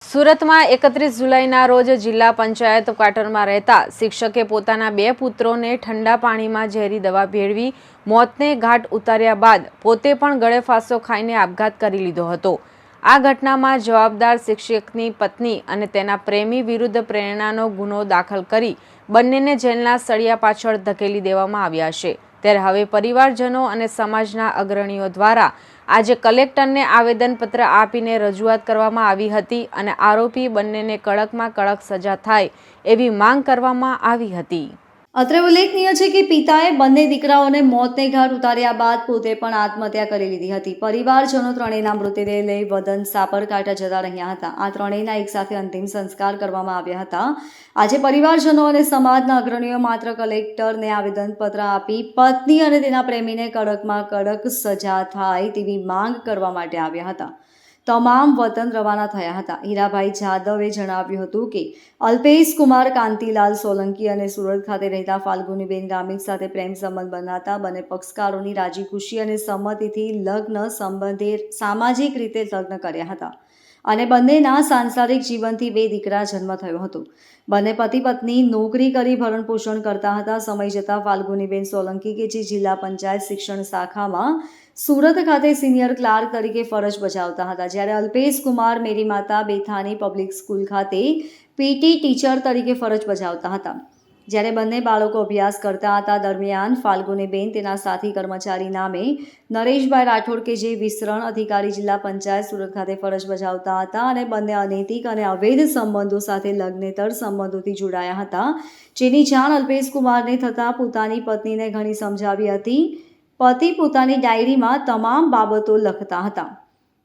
સુરતમાં 31 જુલાઈના રોજ જિલ્લા પંચાયત ક્વાર્ટરમાં રહેતા શિક્ષકે પોતાના 2 પુત્રોને ઠંડા પાણીમાં ઝેરી દવા ભેળવી મોતને ઘાટ ઉતાર્યા બાદ પોતે પણ ગળે ફાંસો ખાઈને આપઘાત કરી લીધો હતો। આ ઘટનામાં જવાબદાર શિક્ષકની પત્ની અને તેના પ્રેમી વિરુદ્ધ પ્રેરણાનો ગુનો દાખલ કરી બંનેને જેલના સળિયા પાછળ ધકેલી દેવામાં આવ્યા છે। ત્યારે હવે પરિવારજનો અને સમાજના અગ્રણીઓ દ્વારા આજે કલેક્ટરને આવેદનપત્ર આપીને રજૂઆત કરવામાં આવી હતી અને આરોપી બંનેને કડકમાં કડક સજા થાય એવી માંગ કરવામાં આવી હતી। અત્રે ઉલ્લેખનીય છે કે પિતાએ બંને દીકરાઓને મોતને ઘાટ ઉતાર્યા બાદ પોતે પણ આત્મહત્યા કરી લીધી હતી। પરિવારજનો ત્રણેયના મૃતદેહ લઈ વતન સાબરકાંઠા જતા રહ્યા હતા। આ ત્રણેયના એકસાથે અંતિમ સંસ્કાર કરવામાં આવ્યા હતા। આજે પરિવારજનો અને સમાજના અગ્રણીઓ માત્ર કલેક્ટરને આવેદનપત્ર આપી પત્ની અને તેના પ્રેમીને કડકમાં કડક સજા થાય તેવી માંગ કરવા માટે આવ્યા હતા। તમામ વતન રવાના થયા હતા। હીરાભાઈ જાદવે જણાવ્યું હતું કે અલ્પેશ કુમાર કાંતિલાલ સોલંકી અને સુરત ખાતે રહેતા ફાલ્ગુનીબેન ગામિત સાથે પ્રેમ સંબંધ બંધાતા બંને પક્ષકારોની રાજી ખુશી અને સંમતિથી લગ્ન સંબંધે સામાજિક રીતે લગ્ન કર્યા હતા અને બંનેના સાંસારિક જીવનથી 2 દીકરા જન્મ થયો હતો। બંને પતિ પત્ની નોકરી કરી ભરણ પોષણ કરતા હતા। સમય જતાં ફાલ્ગુનીબેન સોલંકી કે જે જિલ્લા પંચાયત શિક્ષણ શાખામાં સુરત ખાતે સિનિયર ક્લાર્ક તરીકે ફરજ બજાવતા હતા, જ્યારે અલ્પેશ કુમાર મેરી માતા બેથાની પબ્લિક સ્કૂલ ખાતે પીટી ટીચર તરીકે ફરજ બજાવતા હતા। જ્યારે બંને બાળકો અભ્યાસ કરતા હતા દરમિયાન ફાલ્ગુનીબેન તેના સાથી કર્મચારી નામે નરેશભાઈ રાઠોડ કે જે વિસ્તરણ અધિકારી જિલ્લા પંચાયત સુરત ખાતે ફરજ બજાવતા હતા અને બંને અનૈતિક અને અવૈધ સંબંધો સાથે લગ્નેતર સંબંધોથી જોડાયા હતા, જેની જાણ અલ્પેશ કુમારને થતાં પોતાની પત્નીને ઘણી સમજાવી હતી। પતિ પોતાની ડાયરીમાં તમામ બાબતો લખતા હતા।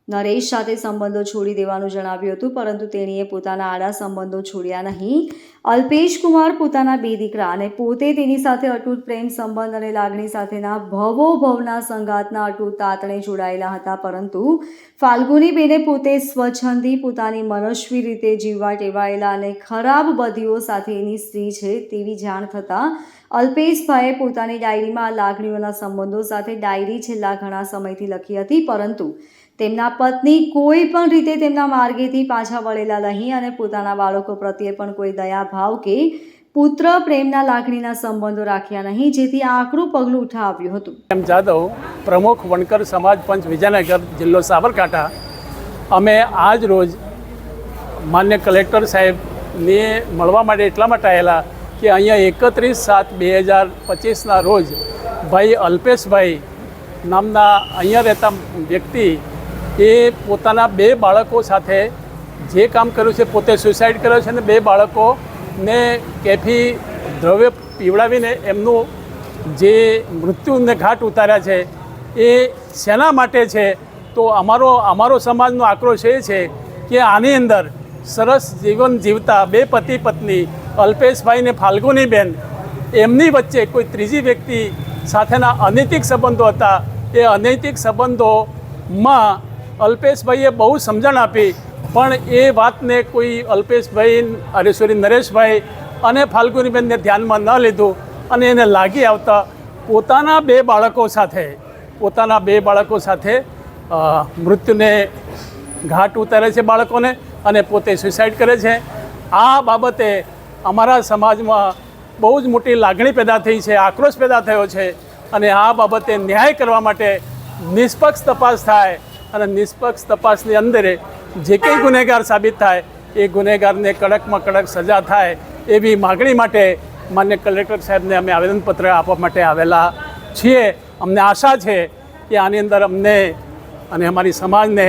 નરેશ સાથે સંબંધો છોડી દેવાનું જણાવ્યું હતું, પરંતુ તેણીએ પોતાના આડા સંબંધો છોડ્યા નહીં। અલ્પેશ કુમાર પોતાના 2 દીકરા અને પોતે તેની સાથે અતૂટ પ્રેમ સંબંધ અને લાગણી સાથેના ભવોભવના સંગાતના અતૂટ તાતણે જોડાયેલા હતા, પરંતુ ફાલ્ગુનીબેને પોતે સ્વચ્છંદી પોતાની મનસ્વી રીતે જીવવા ટેવાયેલા અને ખરાબ બદીઓ સાથેની સ્ત્રી છે તેવી જાણ થતાં અલ્પેશભાઈએ પોતાની ડાયરીમાં લાગણીઓના સંબંધો સાથે ડાયરી છેલ્લા ઘણા સમયથી લખી હતી, પરંતુ તેમના પત્ની કોઈ પણ રીતે તેમના માર્ગેથી પાછા વળેલા નહીં અને પોતાના બાળકો પ્રત્યે પણ કોઈ દયાભાવ કે પુત્ર પ્રેમના લાગણીના સંબંધો રાખ્યા નહીં, જેથી આકરું પગલું ઉઠાવ્યું હતું। જાદવ, પ્રમુખ વણકર સમાજ પંચ વિજયનગર, જિલ્લો સાબરકાંઠા। અમે આજ રોજ માન્ય કલેક્ટર સાહેબને મળવા માટે એટલા માટે આવેલા કે અહીંયા 31/7/2025ના રોજ ભાઈ અલ્પેશભાઈ નામના અહીંયા રહેતા વ્યક્તિ એ પોતાના 2 બાળકો સાથે જે કામ કર્યું છે, પોતે સુસાઇડ કર્યો છે અને 2 બાળકોને કેફી દ્રવ્ય પીવડાવીને એમનું જે મૃત્યુને ઘાટ ઉતાર્યા છે એ શેના માટે છે? તો અમારો સમાજનો આક્રોશ એ છે કે આની અંદર સરસ જીવન જીવતા 2 પતિ પત્ની અલ્પેશભાઈ ને ફાલ્ગુનીબેન, એમની વચ્ચે કોઈ ત્રીજી વ્યક્તિ સાથેના અનૈતિક સંબંધો હતા। એ અનૈતિક સંબંધોમાં અલ્પેશભાઈએ બહુ સમજણ આપી, પણ એ વાતને કોઈ નરેશભાઈ અને ફાલ્ગુનીબેનને ધ્યાનમાં ન લીધું અને એને લાગી આવતા પોતાના 2 બાળકો સાથે મૃત્યુને ઘાટ ઉતારે છે બાળકોને અને પોતે સુસાઇડ કરે છે। આ બાબતે અમારા સમાજમાં બહુ જ મોટી લાગણી પેદા થઈ છે, આક્રોશ પેદા થયો છે અને આ બાબતે ન્યાય કરવા માટે નિષ્પક્ષ તપાસ થાય અને નિષ્પક્ષ તપાસની અંદર જે કંઈ ગુનેગાર સાબિત થાય એ ગુનેગારને કડકમાં કડક સજા થાય એવી માગણી માટે માન્ય કલેક્ટર સાહેબને અમે આવેદનપત્ર આપવા માટે આવેલા છીએ। અમને આશા છે કે આની અંદર અમને અને અમારી સમાજને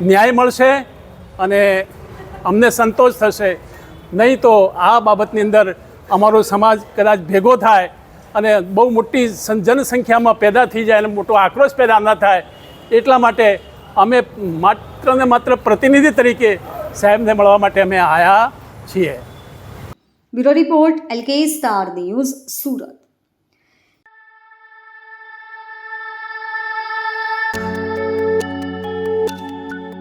ન્યાય મળશે અને અમને સંતોષ થશે। નહીં તો આ બાબતની અંદર અમારો સમાજ કદાચ ભેગો થાય અને બહુ મોટી જનસંખ્યામાં પેદા થઈ જાય અને મોટો આક્રોશ પેદા ન થાય, એટલા માટે અમે માત્ર પ્રતિનિધિ તરીકે સાહેબને મળવા માટે અમે આવ્યા છીએ। Bureau report, LK star news, Surat.